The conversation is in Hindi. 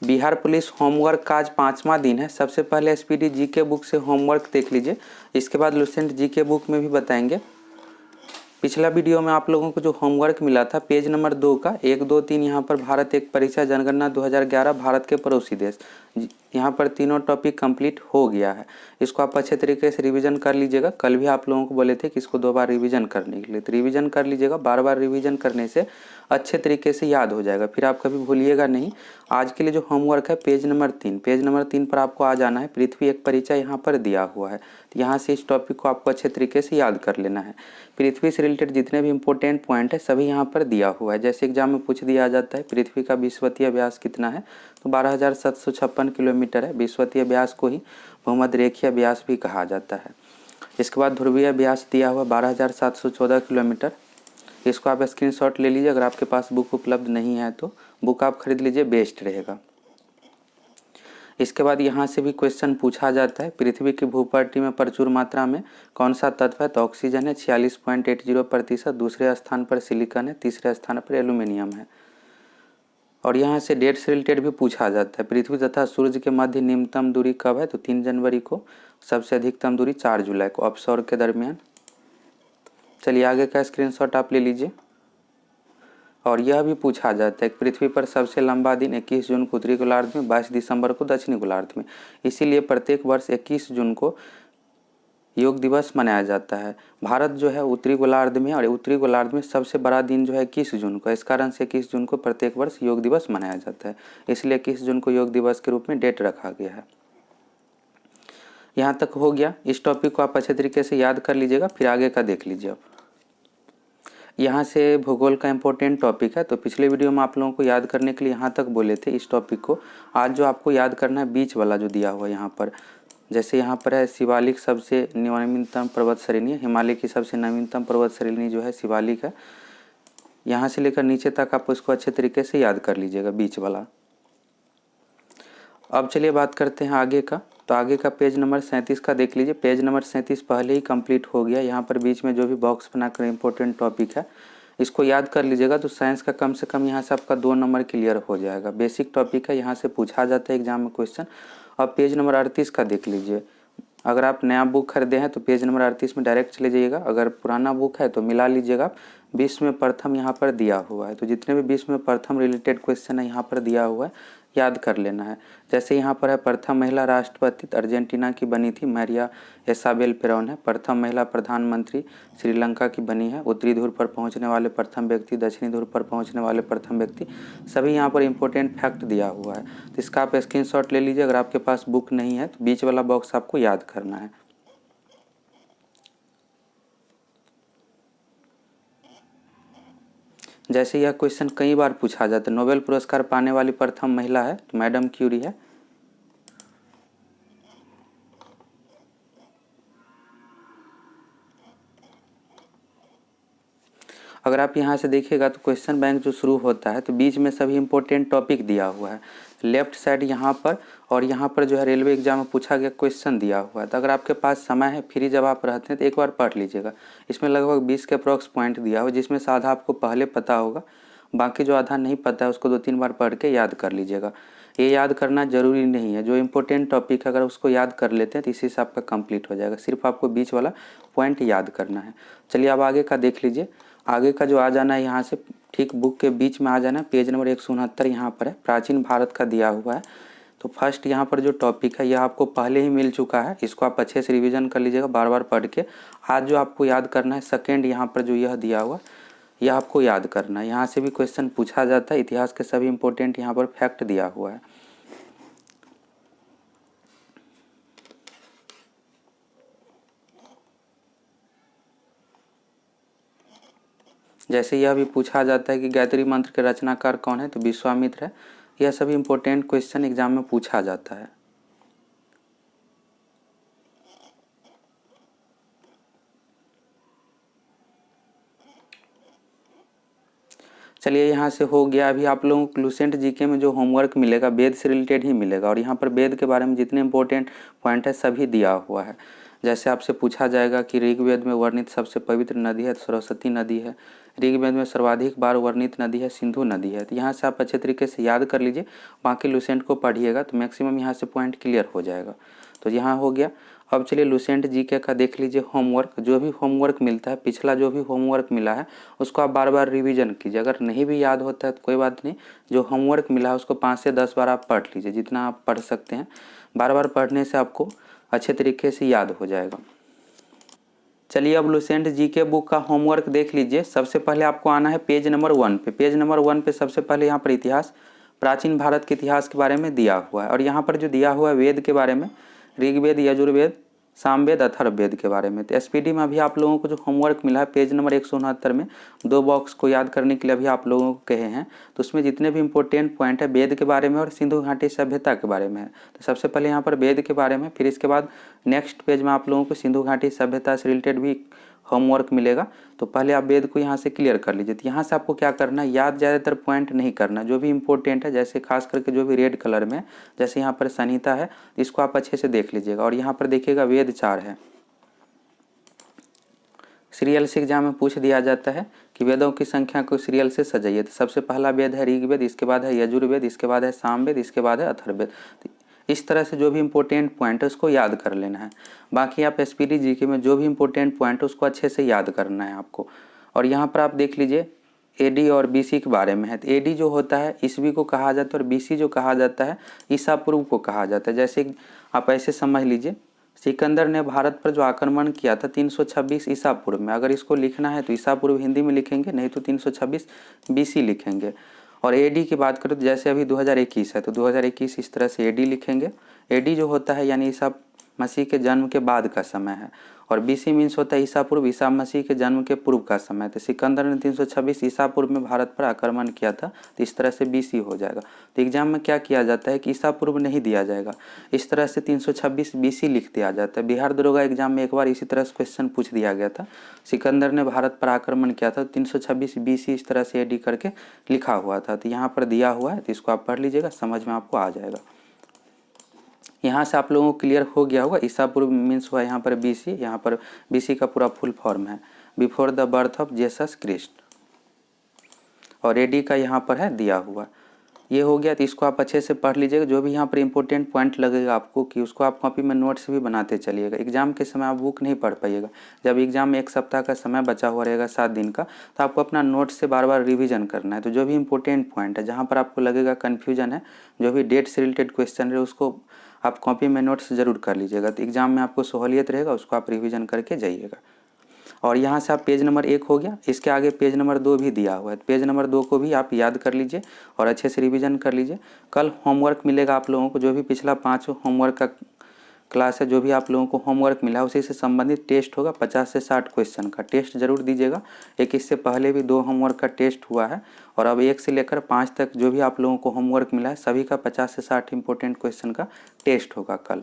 बिहार पुलिस होमवर्क का आज 5वां दिन है। सबसे पहले एसपीडी जीके बुक से होमवर्क देख लीजिए, इसके बाद लुसेंट जीके बुक में भी बताएंगे। पिछला वीडियो में आप लोगों को जो होमवर्क मिला था पेज नंबर 2 का 1, 2, 3 यहाँ पर भारत एक परिचय जनगणना 2011 भारत के पड़ोसी देश, यहाँ पर तीनों टॉपिक कंप्लीट हो गया है। इसको आप अच्छे तरीके से रिवीजन कर लीजिएगा। कल भी आप लोगों को बोले थे कि इसको 2 बार रिवीजन करने के लिए, तो रिवीजन कर लीजिएगा। बार बार रिवीजन करने से अच्छे तरीके से याद हो जाएगा, फिर आप कभी भूलिएगा नहीं। आज के लिए जो होमवर्क है पेज नंबर 3 पर आपको आ जाना है। पृथ्वी एक परिचय यहाँ पर दिया हुआ है, तो यहाँ से इस टॉपिक को आपको अच्छे तरीके से याद कर लेना है। पृथ्वी से रिलेटेड जितने भी इंपॉर्टेंट पॉइंट है सभी यहाँ पर दिया हुआ है। जैसे एग्जाम में पूछ दिया जाता है पृथ्वी का विषुवतीय व्यास कितना है, तो 12,756 किलोमीटर है। विषुवतीय व्यास को ही भूमध्यरेखीय व्यास भी कहा जाता है। इसके बाद ध्रुवीय व्यास दिया हुआ 12,714 किलोमीटर। इसको आप स्क्रीनशॉट ले लीजिए। अगर आपके पास बुक उपलब्ध नहीं है तो बुक आप खरीद लीजिए, बेस्ट रहेगा। इसके बाद यहाँ से भी क्वेश्चन पूछा जाता है पृथ्वी की भूपट्टी में प्रचुर मात्रा में कौन सा तत्व है, तो ऑक्सीजन है 46.80%, दूसरे स्थान पर सिलिकॉन है, तीसरे स्थान पर एल्यूमिनियम है। और यहाँ से डेट से रिलेटेड भी पूछा जाता है पृथ्वी तथा सूर्य के मध्य निम्नतम दूरी कब है, तो 3 जनवरी को। सबसे अधिकतम दूरी 4 जुलाई को ऑफशोर के दरमियान। चलिए आगे का स्क्रीनशॉट आप ले लीजिए। और यह भी पूछा जाता है पृथ्वी पर सबसे लंबा दिन 21 जून को उत्तरी गोलार्ध में, 22 दिसंबर को दक्षिणी गोलार्ध में। इसीलिए प्रत्येक वर्ष 21 जून को योग दिवस मनाया जाता है। भारत जो है उत्तरी गोलार्ध में, और उत्तरी गोलार्ध में सबसे बड़ा दिन जो है 21 जून को। इस कारण से 21 जून को प्रत्येक वर्ष योग दिवस मनाया जाता है, इसलिए 21 जून को योग दिवस के रूप में डेट रखा गया है। यहाँ तक हो गया। इस टॉपिक को आप अच्छे तरीके से याद कर लीजिएगा, फिर आगे का देख लीजिए आप। यहाँ से भूगोल का इम्पोर्टेंट टॉपिक है, तो पिछले वीडियो में आप लोगों को याद करने के लिए यहाँ तक बोले थे इस टॉपिक को। आज जो आपको याद करना है बीच वाला जो दिया हुआ है यहाँ पर, जैसे यहाँ पर है शिवालिक सबसे नवीनतम पर्वत श्रेणी है, हिमालय की सबसे नवीनतम पर्वत श्रेणी जो है शिवालिक है। यहाँ से लेकर नीचे तक आप उसको अच्छे तरीके से याद कर लीजिएगा बीच वाला। अब चलिए बात करते हैं आगे का। तो आगे का पेज नंबर 37 का देख लीजिए। पेज नंबर 37 पहले ही कंप्लीट हो गया। यहाँ पर बीच में जो भी बॉक्स बनाकर इम्पोर्टेंट टॉपिक है इसको याद कर लीजिएगा, तो साइंस का कम से कम यहाँ से आपका 2 नंबर क्लियर हो जाएगा। बेसिक टॉपिक है, यहाँ से पूछा जाता है एग्जाम में क्वेश्चन। अब पेज नंबर 38 का देख लीजिए। अगर आप नया बुक खरीदे हैं तो पेज नंबर 38 में डायरेक्ट चले जाइएगा। अगर पुराना बुक है तो मिला लीजिएगा। 20 में प्रथम यहाँ पर दिया हुआ है, तो जितने भी 20 में प्रथम रिलेटेड क्वेश्चन है यहाँ पर दिया हुआ है, याद कर लेना है। जैसे यहाँ पर है प्रथम महिला राष्ट्रपति अर्जेंटीना की बनी थी मारिया इसाबेल पेरोन है। प्रथम महिला प्रधानमंत्री श्रीलंका की बनी है। उत्तरी ध्रुव पर पहुँचने वाले प्रथम व्यक्ति, दक्षिणी ध्रुव पर पहुँचने वाले प्रथम व्यक्ति, सभी यहाँ पर इंपॉर्टेंट फैक्ट दिया हुआ है। तो इसका आप स्क्रीनशॉट ले लीजिए। अगर आपके पास बुक नहीं है तो बीच वाला बॉक्स आपको याद करना है। जैसे यह क्वेश्चन कई बार पूछा जाता है, नोबेल पुरस्कार पाने वाली प्रथम महिला है तो मैडम क्यूरी है। अगर आप यहाँ से देखिएगा तो क्वेश्चन बैंक जो शुरू होता है तो बीच में सभी इंपॉर्टेंट टॉपिक दिया हुआ है। लेफ्ट साइड यहाँ पर और यहाँ पर जो है रेलवे एग्जाम में पूछा गया क्वेश्चन दिया हुआ है। तो अगर आपके पास समय है, फ्री जब आप रहते हैं तो एक बार पढ़ लीजिएगा। इसमें लगभग 20 के अप्रॉक्स पॉइंट दिया हुआ है, जिसमें से आधा आपको पहले पता होगा, बाकी जो आधा नहीं पता है उसको 2-3 बार पढ़ के याद कर लीजिएगा। ये याद करना जरूरी नहीं है, जो इम्पोर्टेंट टॉपिक है अगर उसको याद कर लेते हैं तो इसी से आपका कंप्लीट हो जाएगा। सिर्फ आपको बीच वाला पॉइंट याद करना है। चलिए अब आगे का देख लीजिए। आगे का जो आ जाना है यहाँ से ठीक बुक के बीच में आ जाना है। पेज नंबर 169 यहाँ पर है, प्राचीन भारत का दिया हुआ है। तो फर्स्ट यहाँ पर जो टॉपिक है यह आपको पहले ही मिल चुका है, इसको आप अच्छे से रिवीजन कर लीजिएगा बार बार पढ़ के। आज जो आपको याद करना है सेकेंड यहाँ पर जो यह दिया हुआ यह आपको याद करना है। यहाँ से भी क्वेश्चन पूछा जाता है, इतिहास के सभी इंपॉर्टेंट यहाँ पर फैक्ट दिया हुआ है। जैसे यह भी पूछा जाता है कि गायत्री मंत्र के रचनाकार कौन है, तो विश्वामित्र है। यह सभी इंपॉर्टेंट क्वेश्चन एग्जाम में पूछा जाता है। चलिए यहाँ से हो गया। अभी आप लोगों को लुसेंट जीके में जो होमवर्क मिलेगा वेद से रिलेटेड ही मिलेगा, और यहाँ पर वेद के बारे में जितने इंपॉर्टेंट पॉइंट है सभी दिया हुआ है। जैसे आपसे पूछा जाएगा कि ऋग्वेद में वर्णित सबसे पवित्र नदी है तो सरस्वती नदी है, ऋग्वेद में सर्वाधिक बार वर्णित नदी है सिंधु नदी है। तो यहाँ से आप अच्छे तरीके से याद कर लीजिए, बाकी लुसेंट को पढ़िएगा तो मैक्सिमम यहाँ से पॉइंट क्लियर हो जाएगा। तो यहाँ हो गया। अब चलिए लुसेंट जीके का देख लीजिए होमवर्क। जो भी होमवर्क मिलता है, पिछला जो भी होमवर्क मिला है उसको आप बार बार रिवीजन कीजिए। अगर नहीं भी याद होता है तो कोई बात नहीं, जो होमवर्क मिला है उसको 5 से 10 बार आप पढ़ लीजिए, जितना आप पढ़ सकते हैं। बार बार पढ़ने से आपको अच्छे तरीके से याद हो जाएगा। चलिए अब लुसेंट जीके बुक का होमवर्क देख लीजिए। सबसे पहले आपको आना है पेज नंबर 1 पे। पेज नंबर 1 पे सबसे पहले यहाँ पर इतिहास, प्राचीन भारत के इतिहास के बारे में दिया हुआ है। और यहाँ पर जो दिया हुआ है वेद के बारे में, ऋग्वेद, यजुर्वेद, सामवेद, अथर्ववेद के बारे में। तो एसपीडी में अभी आप लोगों को जो होमवर्क मिला है पेज नंबर 169 में 2 बॉक्स को याद करने के लिए अभी आप लोगों को कहे हैं। तो उसमें जितने भी इंपॉर्टेंट पॉइंट है वेद के बारे में और सिंधु घाटी सभ्यता के बारे में है। तो सबसे पहले यहाँ पर वेद के बारे में, फिर इसके बाद नेक्स्ट पेज में आप लोगों को सिंधु घाटी सभ्यता से रिलेटेड भी होमवर्क मिलेगा। तो पहले आप वेद को यहाँ से क्लियर कर लीजिए। तो यहाँ से आपको क्या करना है, याद ज़्यादातर पॉइंट नहीं करना, जो भी इंपॉर्टेंट है, जैसे खास करके जो भी रेड कलर में, जैसे यहाँ पर संहिता है, इसको आप अच्छे से देख लीजिएगा। और यहाँ पर देखिएगा वेद 4 है। सीरियल से एग्जाम में पूछ दिया जाता है कि वेदों की संख्या को सीरियल से सजाइए। तो सबसे पहला वेद है ऋग्वेद, इसके बाद है यजुर्वेद, इसके बाद है सामवेद, इसके बाद है अथर्ववेद। इस तरह से जो भी इंपॉर्टेंट पॉइंट है उसको याद कर लेना है। बाकी आप एसपीडी जीके में जो भी इंपॉर्टेंट पॉइंट है उसको अच्छे से याद करना है आपको। और यहाँ पर आप देख लीजिए एडी और बीसी के बारे में है। तो एडी जो होता है ईस्वी को कहा जाता है और बीसी जो कहा जाता है ईसा पूर्व को कहा जाता है। जैसे आप ऐसे समझ लीजिए, सिकंदर ने भारत पर जो आक्रमण किया था 326 ईसा पूर्व में। अगर इसको लिखना है तो ईसा पूर्व हिंदी में लिखेंगे, नहीं तो 326 बीसी लिखेंगे। और एडी की बात करें तो जैसे अभी 2021 है तो 2021 इस तरह से एडी लिखेंगे। एडी जो होता है यानी ईसा मसीह के जन्म के बाद का समय है। और बीसी मीन्स होता है ईसा पूर्व, ईसा मसीह के जन्म के पूर्व का समय। तो सिकंदर ने 326 ईसा पूर्व में भारत पर आक्रमण किया था, तो इस तरह से बीसी हो जाएगा। तो एग्जाम में क्या किया जाता है कि ईसा पूर्व नहीं दिया जाएगा, इस तरह से 326 बीसी लिख दिया जाता है। बिहार दरोगा एग्जाम में एक बार इसी तरह से क्वेश्चन पूछ दिया गया था, सिकंदर ने भारत पर आक्रमण किया था 326 बीसी इस तरह से एडी करके लिखा हुआ था। तो यहाँ पर दिया हुआ है, तो इसको आप पढ़ लीजिएगा, समझ में आपको आ जाएगा। यहाँ से आप लोगों को क्लियर हो गया होगा। ईसा पूर्व मीन्स हुआ यहाँ पर बीसी, यहाँ पर बीसी का पूरा फुल फॉर्म है before the birth of Jesus Christ. और एडी का यहाँ पर है दिया हुआ। ये हो गया, तो इसको आप अच्छे से पढ़ लीजिएगा। जो भी यहाँ पर इंपॉर्टेंट पॉइंट लगेगा आपको कि उसको आप कॉपी में नोट्स भी बनाते चलिएगा। एग्जाम के समय आप बुक नहीं पढ़ पाइएगा। जब एग्जाम में 1 सप्ताह का समय बचा हुआ रहेगा 7 दिन का, तो आपको अपना नोट्स से बार बार रिवीजन करना है। तो जो भी इंपॉर्टेंट पॉइंट है, जहाँ पर आपको लगेगा कन्फ्यूजन है, जो भी डेट से रिलेटेड क्वेश्चन है, उसको आप कॉपी में नोट्स ज़रूर कर लीजिएगा। तो एग्जाम में आपको सहूलियत रहेगा, उसको आप रिवीजन करके जाइएगा। और यहाँ से आप पेज नंबर 1 हो गया, इसके आगे पेज नंबर 2 भी दिया हुआ है। पेज नंबर 2 को भी आप याद कर लीजिए और अच्छे से रिवीजन कर लीजिए। कल होमवर्क मिलेगा आप लोगों को, जो भी पिछला 5 होमवर्क का क्लास है, जो भी आप लोगों को होमवर्क मिला है उसी से संबंधित टेस्ट होगा। 50 से 60 क्वेश्चन का टेस्ट जरूर दीजिएगा। एक इससे पहले भी 2 होमवर्क का टेस्ट हुआ है और अब 1 से लेकर 5 तक जो भी आप लोगों को होमवर्क मिला है सभी का 50 से 60 इंपॉर्टेंट क्वेश्चन का टेस्ट होगा कल।